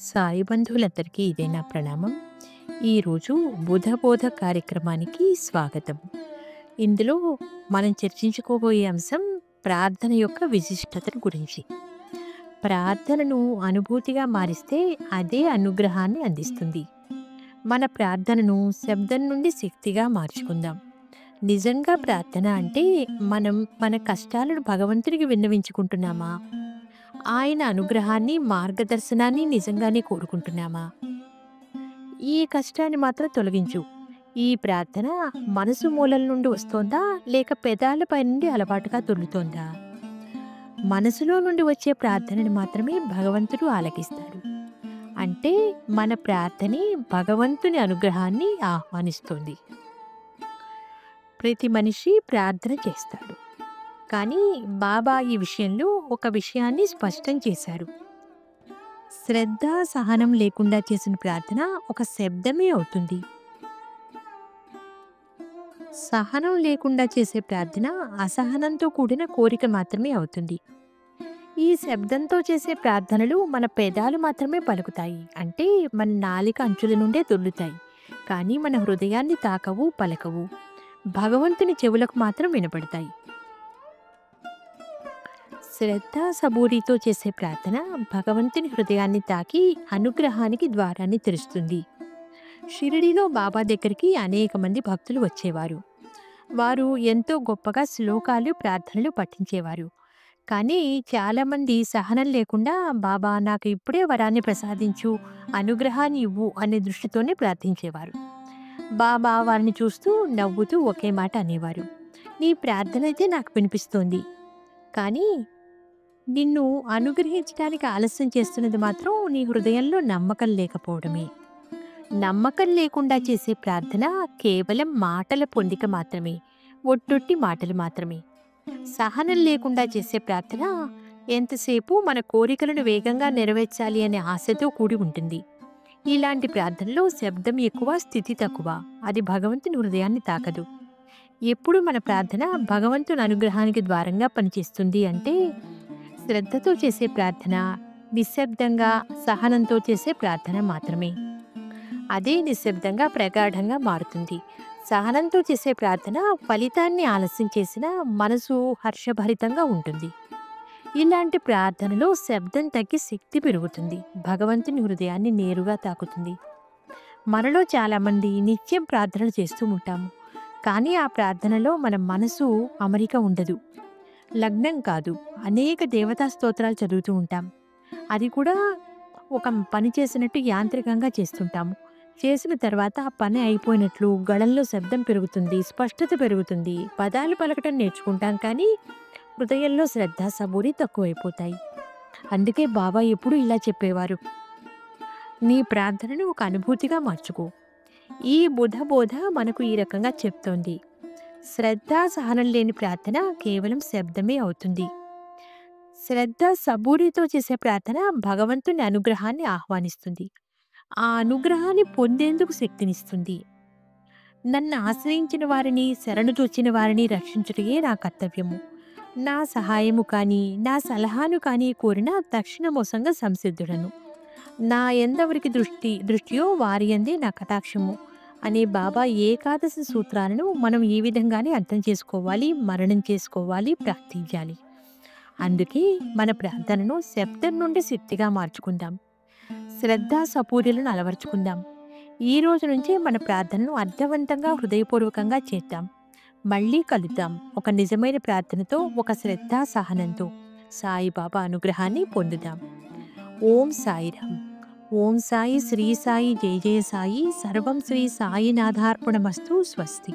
సాయి బంధువులందరికీ ఇదే నా ప్రణామం. ఈరోజు బుధబోధ కార్యక్రమానికి స్వాగతం. ఇందులో మనం చర్చించుకోబోయే అంశం ప్రార్థన యొక్క విశిష్టతను గురించి. ప్రార్థనను అనుభూతిగా మారిస్తే అదే అనుగ్రహాన్ని అందిస్తుంది. మన ప్రార్థనను శబ్దం నుండి శక్తిగా మార్చుకుందాం. నిజంగా ప్రార్థన అంటే మనం మన కష్టాలను భగవంతునికి విన్నవించుకుంటున్నామా? ఆయన అనుగ్రహాన్ని, మార్గదర్శనాన్ని నిజంగానే కోరుకుంటున్నామా? ఈ కష్టాన్ని మాత్రం తొలగించు. ఈ ప్రార్థన మనసు మూలల నుండి వస్తోందా? లేక పెదాలపై నుండి అలవాటుగా దొర్లుతోందా? మనసులో నుండి వచ్చే ప్రార్థనని మాత్రమే భగవంతుడు ఆలకిస్తాడు. అంటే మన ప్రార్థనే భగవంతుని అనుగ్రహాన్ని ఆహ్వానిస్తుంది. ప్రతి మనిషి ప్రార్థన చేస్తాడు. కానీ బాబా ఈ విషయంలో ఒక విషయాన్ని స్పష్టం చేశారు. శ్రద్ధ, సహనం లేకుండా చేసిన ప్రార్థన ఒక శబ్దమే అవుతుంది. సహనం లేకుండా చేసే ప్రార్థన అసహనంతో కూడిన కోరిక మాత్రమే అవుతుంది. ఈ శబ్దంతో చేసే ప్రార్థనలు మన పెదాలు మాత్రమే పలుకుతాయి. అంటే మన నాలిక అంచుల నుండే దొర్లుతాయి. కానీ మన హృదయాన్ని తాకవు, పలకవు. భగవంతుని చెవులకు మాత్రం వినపడతాయి. శ్రద్ధ, సబూరితో చేసే ప్రార్థన భగవంతుని హృదయాన్ని తాకి అనుగ్రహానికి ద్వారాన్ని తెరుస్తుంది. షిరిడీలో బాబా దగ్గరికి అనేక మంది భక్తులు వచ్చేవారు. వారు ఎంతో గొప్పగా శ్లోకాలు, ప్రార్థనలు పఠించేవారు. కానీ చాలామంది సహనం లేకుండా బాబా నాకు ఇప్పుడే వరాన్ని ప్రసాదించు, అనుగ్రహాన్ని ఇవ్వు అనే దృష్టితోనే ప్రార్థించేవారు. బాబా వారిని చూస్తూ నవ్వుతూ ఒకే మాట అనేవారు. నీ ప్రార్థన అయితే నాకు వినిపిస్తోంది. కానీ నిన్ను అనుగ్రహించడానికి ఆలస్యం చేస్తున్నది మాత్రం నీ హృదయంలో నమ్మకం లేకపోవడమే. నమ్మకం లేకుండా చేసే ప్రార్థన కేవలం మాటల పొందిక మాత్రమే, ఒట్టొట్టి మాటలు మాత్రమే. సహనం లేకుండా చేసే ప్రార్థన ఎంతసేపు మన కోరికలను వేగంగా నెరవేర్చాలి అనే ఆశతో కూడి ఉంటుంది. ఇలాంటి ప్రార్థనలో శబ్దం ఎక్కువ, స్థితి తక్కువ. అది భగవంతుని హృదయాన్ని తాకదు. ఎప్పుడు మన ప్రార్థన భగవంతుని అనుగ్రహానికి ద్వారంగా పనిచేస్తుంది అంటే శ్రద్ధతో చేసే ప్రార్థన, నిశ్శబ్దంగా, సహనంతో చేసే ప్రార్థన మాత్రమే. అదే నిశ్శబ్దంగా, ప్రగాఢంగా మారుతుంది. సహనంతో చేసే ప్రార్థన ఫలితాన్ని ఆలస్యం చేసిన మనసు హర్షభరితంగా ఉంటుంది. ఇలాంటి ప్రార్థనలో శబ్దం తగ్గి శక్తి పెరుగుతుంది. భగవంతుని హృదయాన్ని నేరుగా తాకుతుంది. మనలో చాలామంది నిత్యం ప్రార్థనలు చేస్తూ ఉంటాము. కానీ ఆ ప్రార్థనలో మన మనసు అమరిక ఉండదు. లగ్నం కాదు. అనేక దేవతా స్తోత్రాలు చదువుతూ ఉంటాం. అది కూడా ఒక పని చేసినట్టు యాంత్రికంగా చేస్తుంటాము. చేసిన తర్వాత ఆ పని అయిపోయినట్లు గళంలో శబ్దం పెరుగుతుంది, స్పష్టత పెరుగుతుంది. పదాలు పలకటం నేర్చుకుంటాం కానీ హృదయంలో శ్రద్ధ, సబూరి తక్కువైపోతాయి. అందుకే బాబా ఎప్పుడూ ఇలా చెప్పేవారు. నీ ప్రార్థనను ఒక అనుభూతిగా మార్చుకో. ఈ బుధబోధ మనకు ఈ రకంగా చెప్తోంది. శ్రద్ధ, సహనం లేని ప్రార్థన కేవలం శబ్దమే అవుతుంది. శ్రద్ధ, సబూరితో చేసే ప్రార్థన భగవంతుని అనుగ్రహాన్ని ఆహ్వానిస్తుంది. ఆ అనుగ్రహాన్ని పొందేందుకు శక్తినిస్తుంది. నన్ను ఆశ్రయించిన వారిని, శరణుజొచ్చిన వారిని రక్షించుటయే నా కర్తవ్యము. నా సహాయము కానీ, నా సలహాను కానీ కోరిన తక్షణమోసంగా సంసిద్ధుడను. నా ఎందెవరికి దృష్టియో వారి యందే నా కటాక్షము అనే బాబా ఏకాదశి సూత్రాలను మనం ఈ విధంగానే అర్థం చేసుకోవాలి, మననం చేసుకోవాలి, ప్రార్థించాలి. అందుకే మన ప్రార్థనను శబ్దం నుండి శక్తిగా మార్చుకుందాం. శ్రద్ధ, సపూర్యలను అలవర్చుకుందాం. ఈ రోజు నుంచే మన ప్రార్థనను అర్థవంతంగా, హృదయపూర్వకంగా చేద్దాం. మళ్ళీ కలుద్దాం ఒక నిజమైన ప్రార్థనతో, ఒక శ్రద్ధ, సహనంతో. సాయిబాబా అనుగ్రహాన్ని పొందుదాం. ఓం సాయిరామ్. ఓం సాయి, శ్రీ సాయి, జయ జయ సాయి. సర్వం శ్రీ సాయినాథార్పణమస్తు. స్వస్తి.